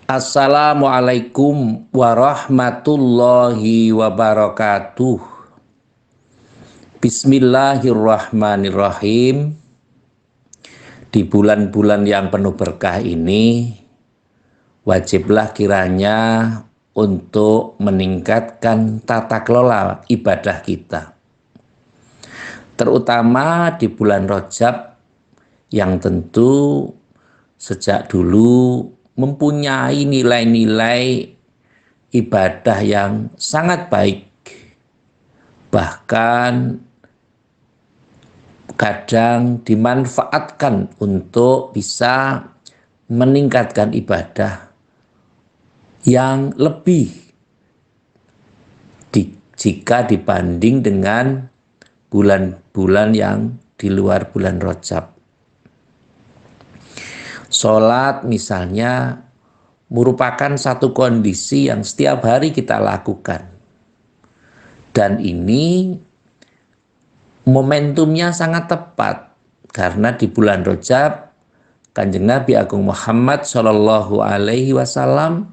Assalamualaikum warahmatullahi wabarakatuh. Bismillahirrahmanirrahim. Di bulan-bulan yang penuh berkah ini, wajiblah kiranya untuk meningkatkan tata kelola ibadah kita. Terutama di bulan Rajab yang tentu sejak dulu mempunyai nilai-nilai ibadah yang sangat baik. Bahkan kadang dimanfaatkan untuk bisa meningkatkan ibadah yang lebih jika dibanding dengan bulan-bulan yang di luar bulan Rajab. Sholat misalnya merupakan satu kondisi yang setiap hari kita lakukan. Dan ini momentumnya sangat tepat karena di bulan Rajab Kanjeng Nabi Agung Muhammad Shallallahu Alaihi Wasallam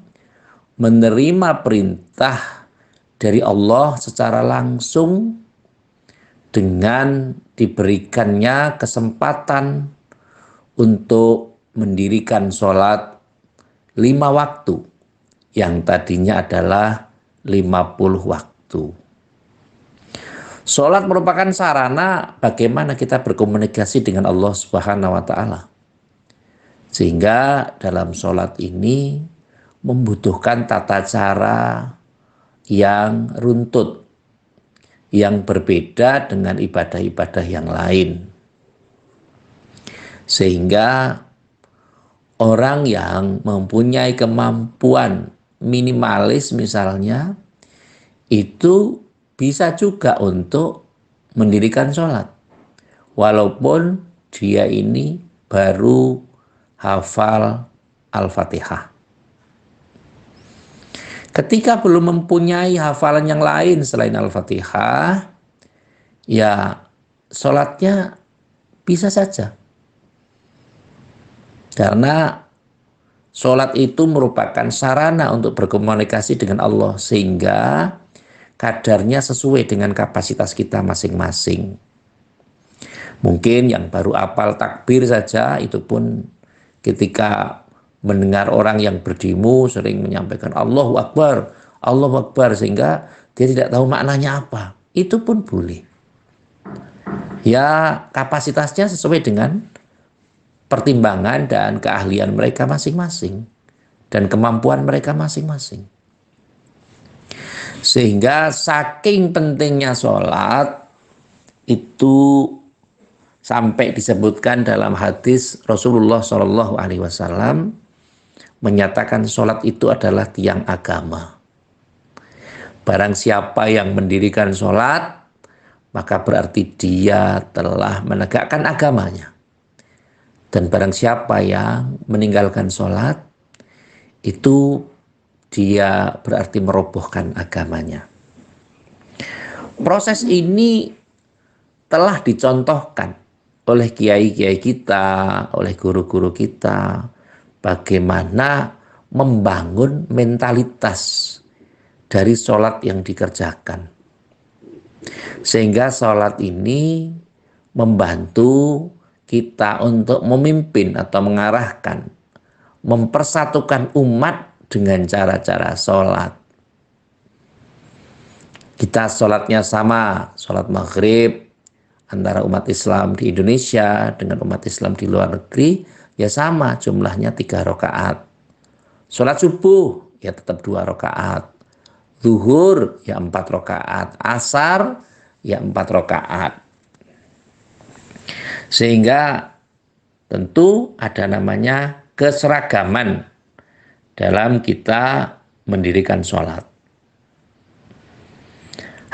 menerima perintah dari Allah secara langsung dengan diberikannya kesempatan untuk mendirikan sholat 5 waktu yang tadinya adalah 50 waktu. Sholat merupakan sarana bagaimana kita berkomunikasi dengan Allah Subhanahu wa Ta'ala. Sehingga dalam sholat ini membutuhkan tata cara yang runtut, yang berbeda dengan ibadah-ibadah yang lain. Sehingga orang yang mempunyai kemampuan minimalis misalnya, itu bisa juga untuk mendirikan sholat. Walaupun dia ini baru hafal Al-Fatihah. Ketika belum mempunyai hafalan yang lain selain Al-Fatihah, ya sholatnya bisa saja. Karena sholat itu merupakan sarana untuk berkomunikasi dengan Allah, sehingga kadarnya sesuai dengan kapasitas kita masing-masing. Mungkin yang baru hafal takbir saja, itu pun ketika mendengar orang yang berdimu sering menyampaikan Allahu Akbar, Allahu Akbar, sehingga dia tidak tahu maknanya apa, itu pun boleh. Ya, kapasitasnya sesuai dengan pertimbangan dan keahlian mereka masing-masing dan kemampuan mereka masing-masing. Sehingga saking pentingnya sholat itu sampai disebutkan dalam hadis Rasulullah SAW menyatakan sholat itu adalah tiang agama. Barang siapa yang mendirikan sholat, maka berarti dia telah menegakkan agamanya. Dan barang siapa yang meninggalkan sholat, itu dia berarti merobohkan agamanya. Proses ini telah dicontohkan oleh kiai-kiai kita, oleh guru-guru kita, bagaimana membangun mentalitas dari sholat yang dikerjakan. Sehingga sholat ini membantu kita untuk memimpin atau mengarahkan, mempersatukan umat dengan cara-cara sholat. Kita sholatnya sama, sholat maghrib antara umat Islam di Indonesia dengan umat Islam di luar negeri, ya sama jumlahnya 3 rakaat. Sholat subuh ya tetap 2 rakaat. Zuhur ya 4 rakaat. Asar ya 4 rakaat. Sehingga tentu ada namanya keseragaman dalam kita mendirikan sholat.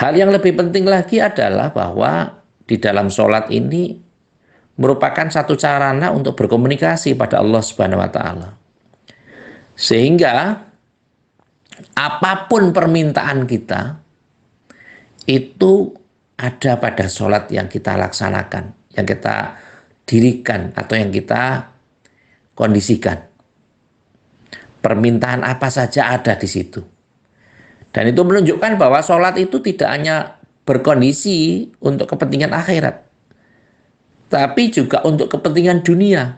Hal yang lebih penting lagi adalah bahwa di dalam sholat ini merupakan satu sarana untuk berkomunikasi pada Allah Subhanahu wa Ta'ala. Sehingga apapun permintaan kita itu ada pada sholat yang kita laksanakan, yang kita dirikan atau yang kita kondisikan. permintaan apa saja ada di situ. Dan itu menunjukkan bahwa sholat itu tidak hanya berkondisi untuk kepentingan akhirat, tapi juga untuk kepentingan dunia.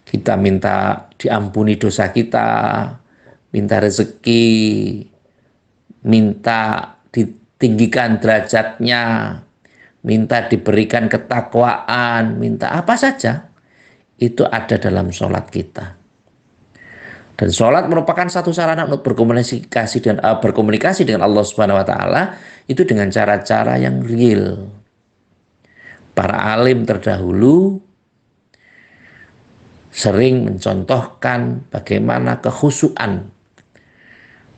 Kita minta diampuni dosa kita, minta rezeki, minta ditinggikan derajatnya, minta diberikan ketakwaan, minta apa saja, itu ada dalam sholat kita. Dan sholat merupakan satu sarana untuk berkomunikasi dengan Allah Subhanahu Wa Taala itu dengan cara-cara yang real. Para alim terdahulu sering mencontohkan bagaimana kekhusyuan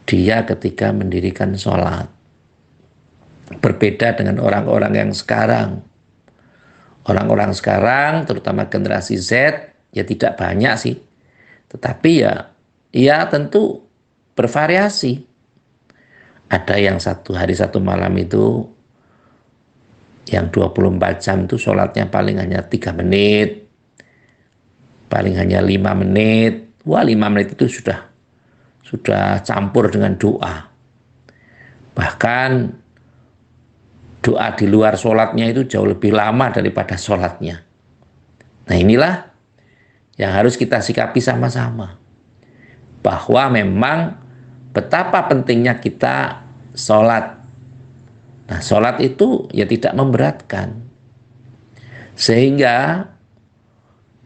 dia ketika mendirikan sholat. Berbeda dengan orang-orang yang sekarang. Orang-orang sekarang, terutama generasi Z, ya tidak banyak sih. Tetapi ya tentu bervariasi. Ada yang satu hari satu malam itu, yang 24 jam itu sholatnya paling hanya 3 menit, paling hanya 5 menit. Wah, 5 menit itu sudah campur dengan doa. Bahkan doa di luar sholatnya itu jauh lebih lama daripada sholatnya. Nah, inilah yang harus kita sikapi sama-sama. Bahwa memang betapa pentingnya kita sholat. Nah, sholat itu ya tidak memberatkan. Sehingga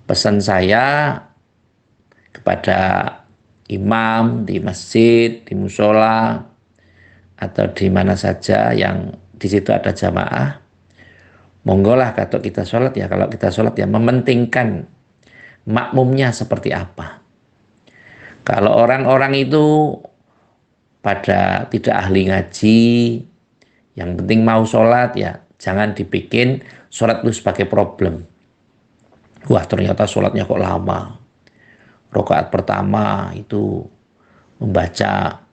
pesan saya kepada imam di masjid, di musola, atau di mana saja yang di situ ada jamaah, monggolah kalau kita sholat ya mementingkan makmumnya seperti apa. Kalau orang-orang itu pada tidak ahli ngaji, yang penting mau sholat ya jangan dibikin sholat itu sebagai problem. Wah, ternyata sholatnya kok lama. Rakaat pertama itu membaca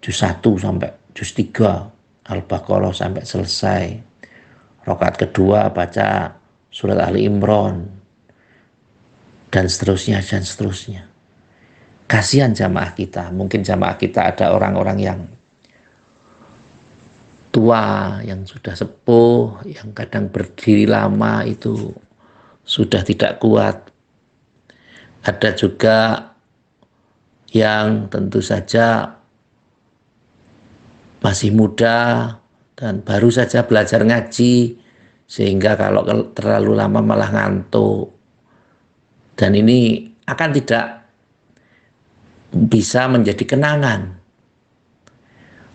juz 1 sampai juz 3 Al-Baqarah sampai selesai. Rakaat kedua baca surat Ali Imran dan seterusnya dan seterusnya. Kasihan jamaah kita. Mungkin jamaah kita ada orang-orang yang tua, yang sudah sepuh, yang kadang berdiri lama itu sudah tidak kuat. Ada juga yang tentu saja masih muda dan baru saja belajar ngaji, sehingga kalau terlalu lama malah ngantuk. Dan ini akan tidak bisa menjadi kenangan.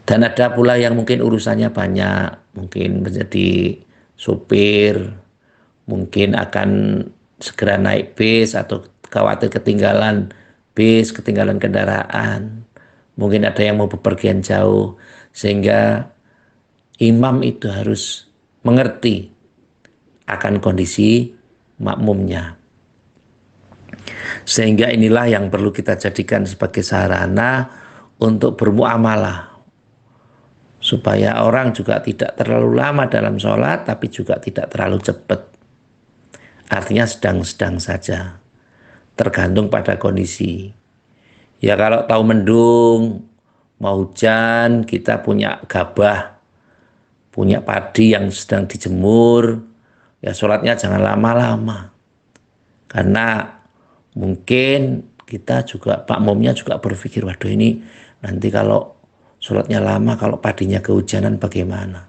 Dan ada pula yang mungkin urusannya banyak, mungkin menjadi sopir, mungkin akan segera naik bis atau khawatir ketinggalan bis, ketinggalan kendaraan. Mungkin ada yang mau bepergian jauh, sehingga imam itu harus mengerti akan kondisi makmumnya. Sehingga inilah yang perlu kita jadikan sebagai sarana untuk bermuamalah. Supaya orang juga tidak terlalu lama dalam sholat, tapi juga tidak terlalu cepat. Artinya sedang-sedang saja. Tergantung pada kondisi. Ya kalau tahu mendung, mau hujan, kita punya gabah, punya padi yang sedang dijemur, ya sholatnya jangan lama-lama. Karena mungkin kita juga, makmumnya juga berpikir, waduh ini nanti kalau sholatnya lama, kalau padinya kehujanan bagaimana?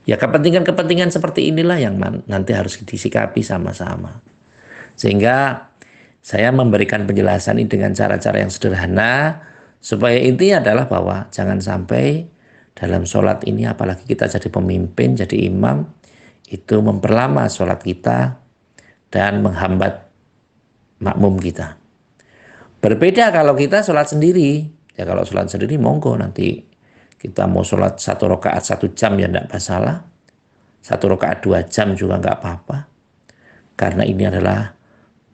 Ya kepentingan-kepentingan seperti inilah yang nanti harus disikapi sama-sama. Sehingga saya memberikan penjelasan ini dengan cara-cara yang sederhana, supaya intinya adalah bahwa jangan sampai dalam sholat ini, apalagi kita jadi pemimpin, jadi imam, itu memperlama sholat kita dan menghambat makmum kita. Berbeda kalau kita sholat sendiri. Ya kalau sholat sendiri monggo, nanti kita mau sholat 1 rakaat 1 jam ya tidak masalah. 1 rakaat 2 jam juga nggak apa-apa. Karena ini adalah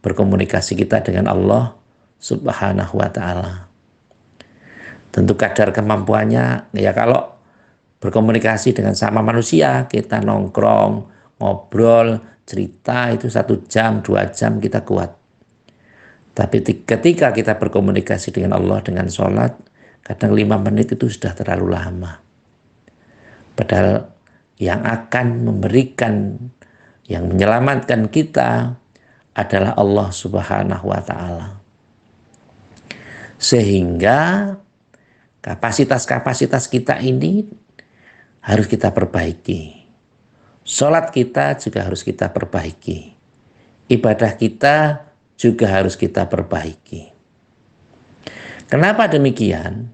berkomunikasi kita dengan Allah Subhanahu wa Ta'ala. Tentu kadar kemampuannya, ya kalau berkomunikasi dengan sama manusia, kita nongkrong, ngobrol, cerita itu 1 jam, 2 jam kita kuat. Tapi ketika kita berkomunikasi dengan Allah dengan sholat, kadang 5 menit itu sudah terlalu lama. Padahal yang akan memberikan, yang menyelamatkan kita adalah Allah Subhanahu wa Ta'ala. Sehingga kapasitas-kapasitas kita ini harus kita perbaiki. Sholat kita juga harus kita perbaiki. Ibadah kita juga harus kita perbaiki. Kenapa demikian?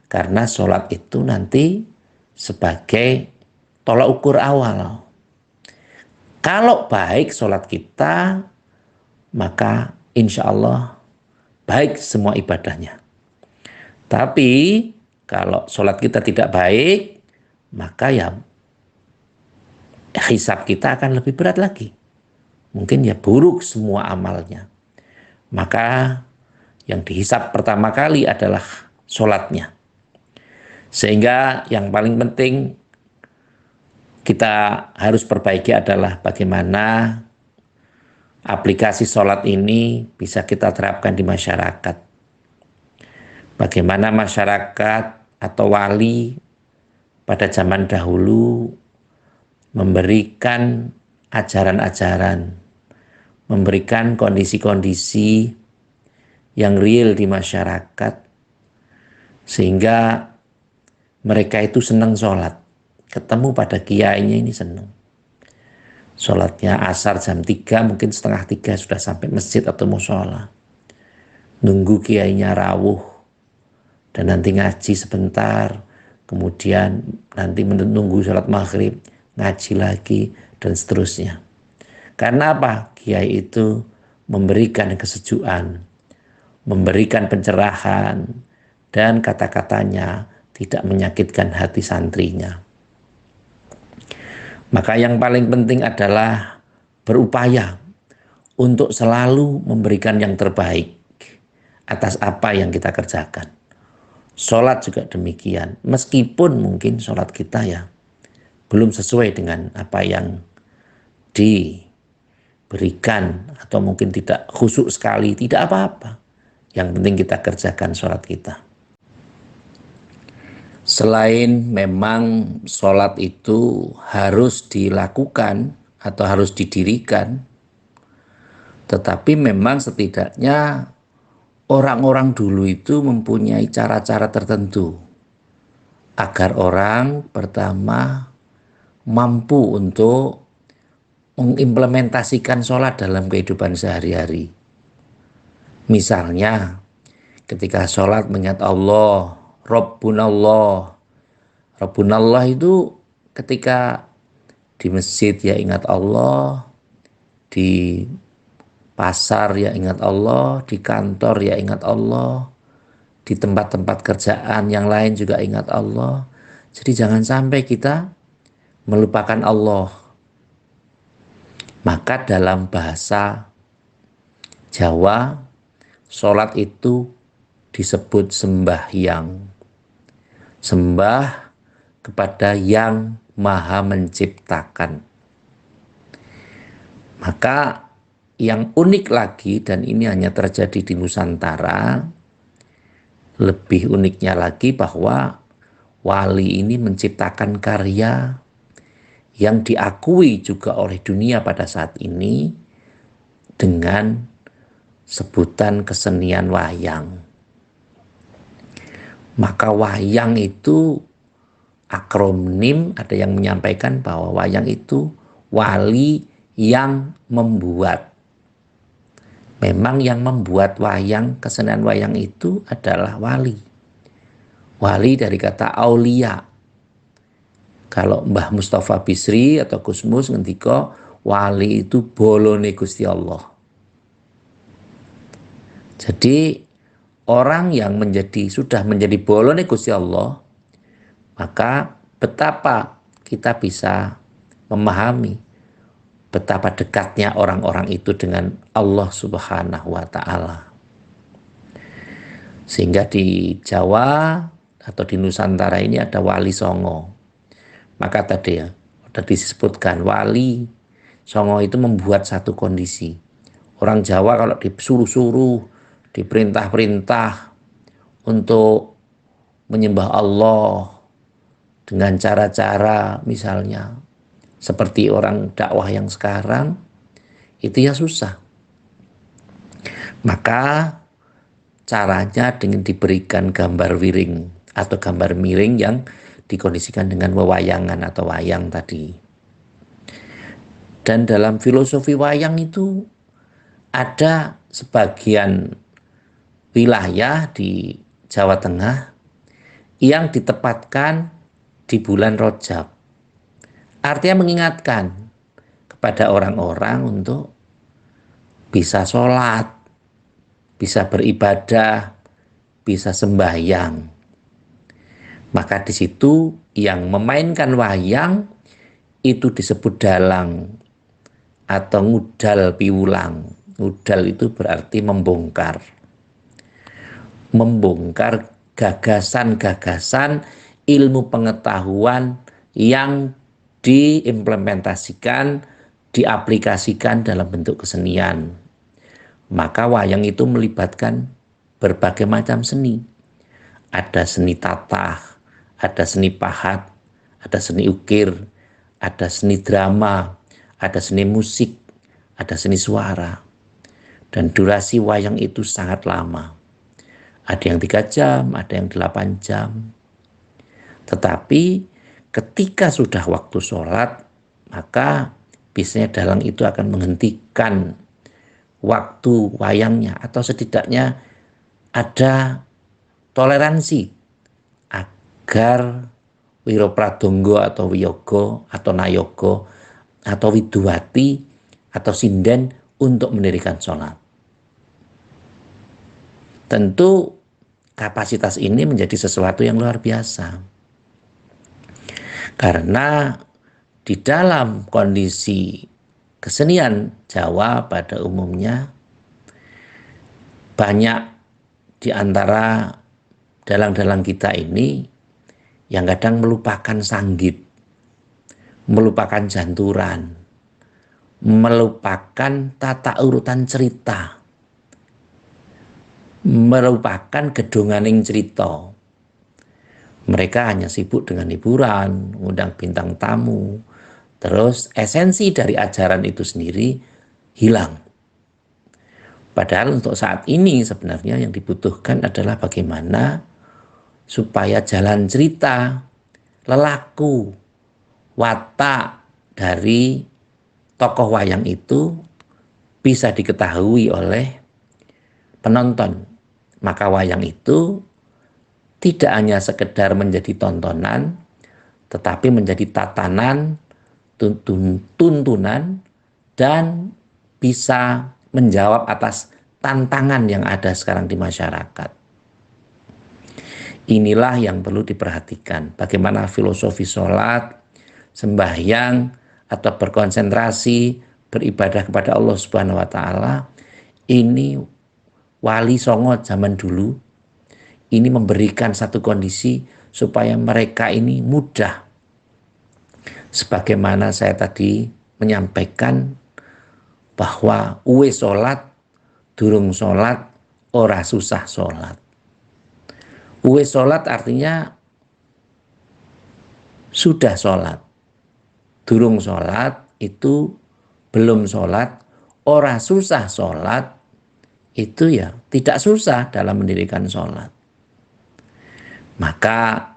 Karena sholat itu nanti sebagai tolak ukur awal. Kalau baik sholat kita, maka insya Allah baik semua ibadahnya. Tapi kalau sholat kita tidak baik, maka ya hisab kita akan lebih berat lagi. Mungkin ya buruk semua amalnya. Maka yang dihisab pertama kali adalah sholatnya. Sehingga yang paling penting kita harus perbaiki adalah bagaimana aplikasi sholat ini bisa kita terapkan di masyarakat. Bagaimana masyarakat atau wali pada zaman dahulu memberikan ajaran-ajaran, memberikan kondisi-kondisi yang real di masyarakat, sehingga mereka itu senang sholat. Ketemu pada kiainya ini senang. Sholatnya asar jam 3, mungkin setengah 3 sudah sampai masjid atau mushola. Nunggu kiainya rawuh, dan nanti ngaji sebentar, kemudian nanti menunggu sholat maghrib, ngaji lagi, dan seterusnya. Karena apa? Kiai itu memberikan kesejukan, memberikan pencerahan, dan kata-katanya tidak menyakitkan hati santrinya. Maka yang paling penting adalah berupaya untuk selalu memberikan yang terbaik atas apa yang kita kerjakan. Sholat juga demikian, meskipun mungkin sholat kita ya belum sesuai dengan apa yang diberikan, atau mungkin tidak khusyuk sekali, tidak apa-apa. Yang penting kita kerjakan sholat kita. Selain memang sholat itu harus dilakukan atau harus didirikan, tetapi memang setidaknya orang-orang dulu itu mempunyai cara-cara tertentu agar orang pertama mampu untuk mengimplementasikan sholat dalam kehidupan sehari-hari. Misalnya ketika sholat mengingat Allah, Rabbunallah. Rabbunallah itu ketika di masjid ya ingat Allah, di pasar ya ingat Allah, di kantor ya ingat Allah, di tempat-tempat kerjaan yang lain juga ingat Allah. Jadi jangan sampai kita melupakan Allah. Maka dalam bahasa Jawa, sholat itu disebut sembahyang. Sembah kepada yang maha menciptakan. Maka yang unik lagi, dan ini hanya terjadi di Nusantara, lebih uniknya lagi bahwa wali ini menciptakan karya yang diakui juga oleh dunia pada saat ini dengan sebutan kesenian wayang. Maka wayang itu akronim, ada yang menyampaikan bahwa wayang itu wali yang membuat. Memang yang membuat wayang, kesenian wayang itu adalah wali. Wali dari kata aulia. Kalau Mbah Mustafa Bisri atau Gusmus ngendika wali itu bolone Gusti Allah. Jadi orang yang sudah menjadi bolone Gusti Allah, maka betapa kita bisa memahami betapa dekatnya orang-orang itu dengan Allah Subhanahu wa Ta'ala. Sehingga di Jawa atau di Nusantara ini ada wali songo. Maka tadi ya sudah disebutkan wali songo itu membuat satu kondisi. Orang Jawa kalau disuruh-suruh diperintah-perintah untuk menyembah Allah dengan cara-cara misalnya seperti orang dakwah yang sekarang, itu ya susah. Maka caranya dengan diberikan gambar wiring atau gambar miring yang dikondisikan dengan wewayangan atau wayang tadi. Dan dalam filosofi wayang itu ada sebagian wilayah di Jawa Tengah yang ditempatkan di bulan Rajab. Artinya mengingatkan kepada orang-orang untuk bisa sholat, bisa beribadah, bisa sembahyang. Maka di situ yang memainkan wayang itu disebut dalang atau ngudal piwulang. Ngudal itu berarti membongkar. Membongkar gagasan-gagasan ilmu pengetahuan yang diimplementasikan, diaplikasikan dalam bentuk kesenian. Maka wayang itu melibatkan berbagai macam seni. Ada seni tatah, ada seni pahat, ada seni ukir, ada seni drama, ada seni musik, ada seni suara. Dan durasi wayang itu sangat lama. Ada yang 3 jam, ada yang 8 jam. Tetapi ketika sudah waktu sholat, maka biasanya dalang itu akan menghentikan waktu wayangnya, atau setidaknya ada toleransi agar Wiro Pradonggo atau Wiyogo atau Nayogo atau Widuwati atau Sinden untuk mendirikan sholat. Tentu kapasitas ini menjadi sesuatu yang luar biasa. Karena di dalam kondisi kesenian Jawa pada umumnya, banyak di antara dalang-dalang kita ini yang kadang melupakan sanggit, melupakan janturan, melupakan tata urutan cerita, merupakan gedonganing cerita. Mereka hanya sibuk dengan hiburan, undang bintang tamu, terus esensi dari ajaran itu sendiri hilang. Padahal untuk saat ini sebenarnya yang dibutuhkan adalah bagaimana supaya jalan cerita, lelaku, watak dari tokoh wayang itu bisa diketahui oleh penonton. Maka wayang itu tidak hanya sekedar menjadi tontonan, tetapi menjadi tatanan, tuntunan, dan bisa menjawab atas tantangan yang ada sekarang di masyarakat. Inilah yang perlu diperhatikan. Bagaimana filosofi sholat, sembahyang, atau berkonsentrasi, beribadah kepada Allah Subhanahu wa Ta'ala, ini Wali Songo zaman dulu ini memberikan satu kondisi supaya mereka ini mudah. Sebagaimana saya tadi menyampaikan bahwa uwe sholat, durung sholat, ora susah sholat. Uwe sholat artinya sudah sholat. Durung sholat itu belum sholat, ora susah sholat, itu ya tidak susah dalam mendirikan sholat. Maka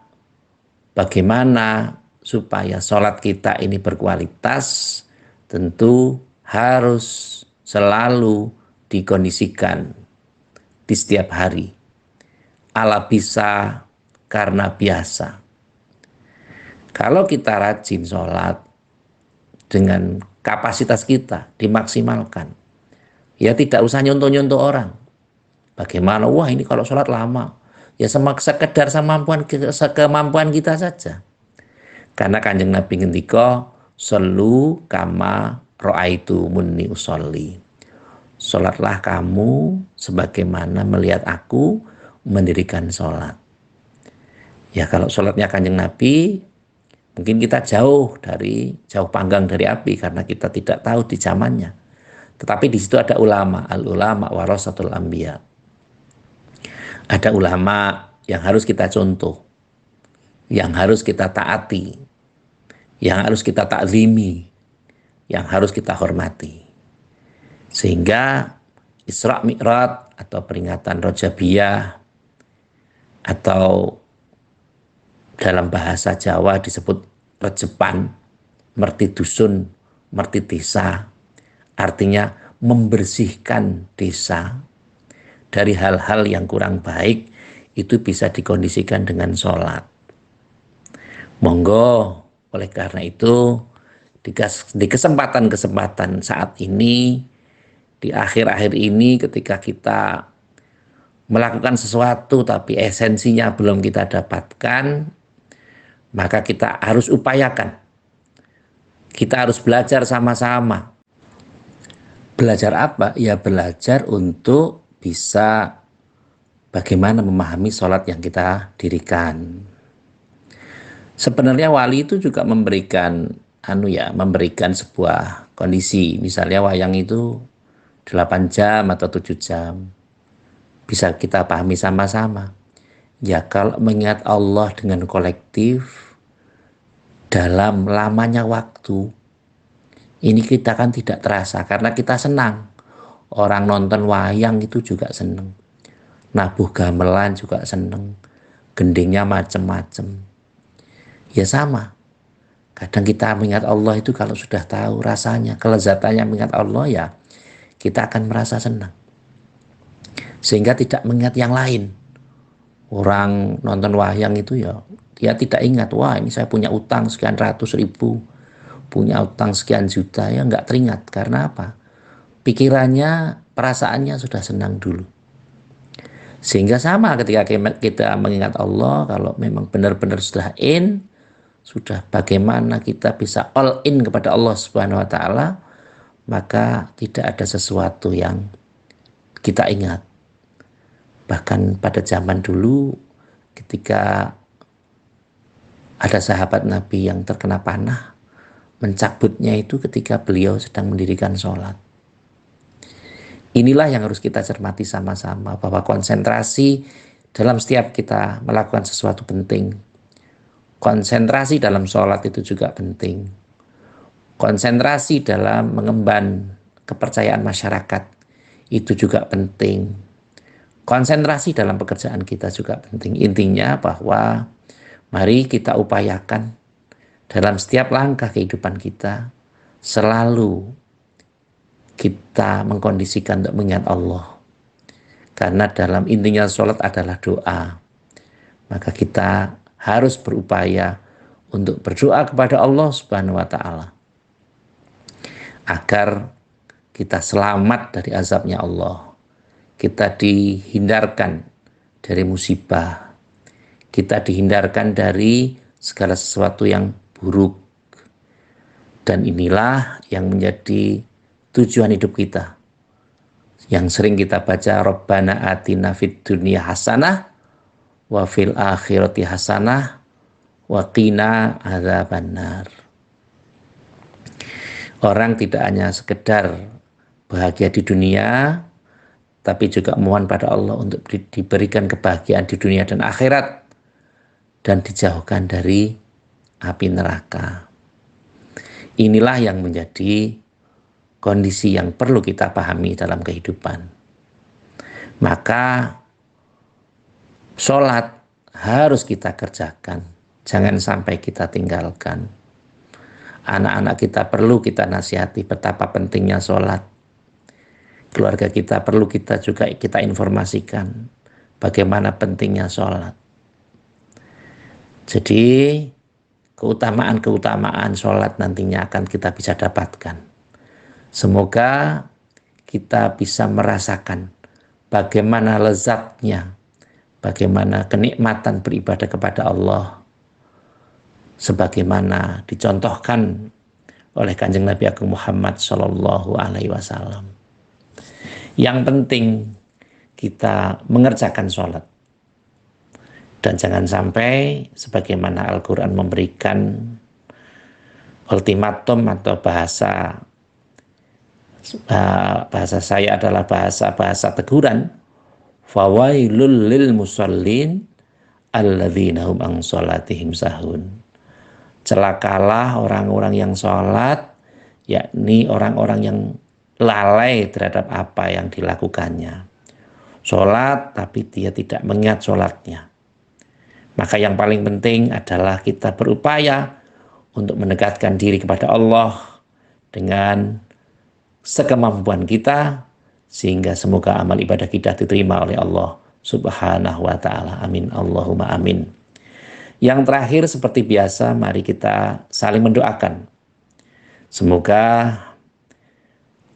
bagaimana supaya sholat kita ini berkualitas, tentu harus selalu dikondisikan di setiap hari. Ala bisa karena biasa. Kalau kita rajin sholat dengan kapasitas kita dimaksimalkan, ya tidak usah nyontoh-nyontoh orang. Bagaimana? Wah ini kalau sholat lama. Ya sekedar kemampuan kita saja. Karena Kanjeng Nabi ngendika, "Shollu kama ra'aitumuni usolli." Sholatlah kamu sebagaimana melihat aku mendirikan sholat. Ya kalau sholatnya Kanjeng Nabi, mungkin kita jauh panggang dari api karena kita tidak tahu di zamannya. Tetapi di situ ada ulama, al-ulama warasatul anbiya. Ada ulama yang harus kita contoh, yang harus kita taati, yang harus kita takzimi, yang harus kita hormati. Sehingga Isra Mi'raj atau peringatan Rojabiyah atau dalam bahasa Jawa disebut rejepan, merti dusun, merti desa, artinya membersihkan desa dari hal-hal yang kurang baik, itu bisa dikondisikan dengan sholat. Monggo, oleh karena itu di kesempatan-kesempatan saat ini, di akhir-akhir ini ketika kita melakukan sesuatu tapi esensinya belum kita dapatkan, maka kita harus upayakan. Kita harus belajar sama-sama. Belajar apa? Ya belajar untuk bisa bagaimana memahami sholat yang kita dirikan. Sebenarnya wali itu juga memberikan memberikan sebuah kondisi. Misalnya wayang itu 8 jam atau 7 jam. Bisa kita pahami sama-sama. Ya kalau mengingat Allah dengan kolektif dalam lamanya waktu, ini kita kan tidak terasa karena kita senang. Orang nonton wayang itu juga senang. Nabuh gamelan juga senang. Gendingnya macem-macem. Ya sama. Kadang kita mengingat Allah itu kalau sudah tahu rasanya, kelezatannya mengingat Allah, ya kita akan merasa senang. Sehingga tidak mengingat yang lain. Orang nonton wayang itu ya dia tidak ingat, wah ini saya punya utang sekian ratus ribu, punya utang sekian juta, ya nggak teringat. Karena apa? Pikirannya, perasaannya sudah senang dulu. Sehingga sama ketika kita mengingat Allah, kalau memang benar-benar sudah sudah bagaimana kita bisa all in kepada Allah Subhanahu wa taala, maka tidak ada sesuatu yang kita ingat. Bahkan pada zaman dulu ketika ada sahabat Nabi yang terkena panah, mencabutnya itu ketika beliau sedang mendirikan sholat. Inilah yang harus kita cermati sama-sama, bahwa konsentrasi dalam setiap kita melakukan sesuatu penting. Konsentrasi dalam sholat itu juga penting. Konsentrasi dalam mengemban kepercayaan masyarakat itu juga penting. Konsentrasi dalam pekerjaan kita juga penting. Intinya bahwa mari kita upayakan dalam setiap langkah kehidupan kita selalu kita mengkondisikan untuk mengingat Allah. Karena dalam intinya sholat adalah doa. Maka kita harus berupaya untuk berdoa kepada Allah Subhanahu wa taala agar kita selamat dari azabnya Allah. Kita dihindarkan dari musibah. Kita dihindarkan dari segala sesuatu yang buruk. Dan inilah yang menjadi tujuan hidup kita. Yang sering kita baca, Rabbana atina fid dunya hasanah wa fil akhirati hasanah wa qina adzabannar. Orang tidak hanya sekedar bahagia di dunia, tapi juga mohon pada Allah untuk diberikan kebahagiaan di dunia dan akhirat dan dijauhkan dari api neraka. Inilah yang menjadi kondisi yang perlu kita pahami dalam kehidupan. Maka sholat harus kita kerjakan, jangan sampai kita tinggalkan. Anak-anak kita perlu kita nasihati betapa pentingnya sholat. Keluarga kita perlu kita informasikan bagaimana pentingnya sholat. Jadi keutamaan-keutamaan sholat nantinya akan kita bisa dapatkan. Semoga kita bisa merasakan bagaimana lezatnya, bagaimana kenikmatan beribadah kepada Allah, sebagaimana dicontohkan oleh Kanjeng Nabi Agung Muhammad Shallallahu Alaihi Wasallam. Yang penting kita mengerjakan sholat, dan jangan sampai sebagaimana Al-Quran memberikan ultimatum atau bahasa saya adalah bahasa teguran, Fawailul lil musallin alladzina hum an sholatihim sahun. Celakalah orang-orang yang sholat, yakni orang-orang yang lalai terhadap apa yang dilakukannya. Sholat tapi dia tidak mengingat sholatnya. Maka yang paling penting adalah kita berupaya untuk mendekatkan diri kepada Allah dengan sekemampuan kita, sehingga semoga amal ibadah kita diterima oleh Allah Subhanahu wa ta'ala. Amin. Allahumma amin. Yang terakhir, seperti biasa, mari kita saling mendoakan. Semoga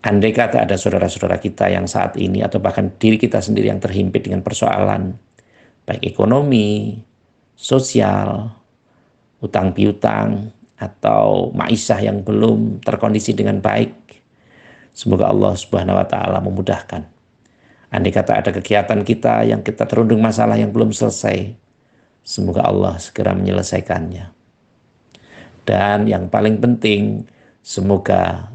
andai kata ada saudara-saudara kita yang saat ini atau bahkan diri kita sendiri yang terhimpit dengan persoalan baik ekonomi, sosial, utang piutang, atau maisha yang belum terkondisi dengan baik, semoga Allah Subhanahu wa ta'ala memudahkan. Andai kata ada kegiatan kita yang kita terundung masalah yang belum selesai, semoga Allah segera menyelesaikannya. Dan yang paling penting, semoga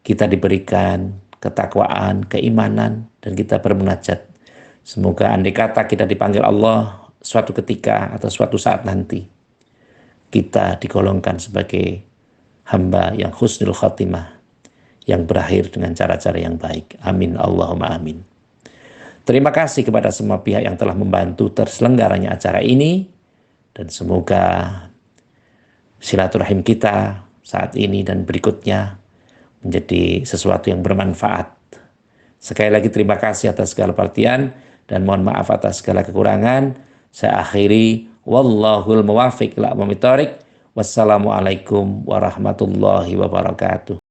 kita diberikan ketakwaan, keimanan, dan kita bermunajat. Semoga andai kata kita dipanggil Allah suatu ketika atau suatu saat nanti, kita digolongkan sebagai hamba yang husnul khotimah, yang berakhir dengan cara-cara yang baik. Amin. Allahumma amin. Terima kasih kepada semua pihak yang telah membantu terselenggaranya acara ini, dan semoga silaturahim kita saat ini dan berikutnya menjadi sesuatu yang bermanfaat. Sekali lagi terima kasih atas segala perhatian dan mohon maaf atas segala kekurangan. Saya akhiri, wallahul muwaffiq ila aqwamit thoriq. Wassalamualaikum warahmatullahi wabarakatuh.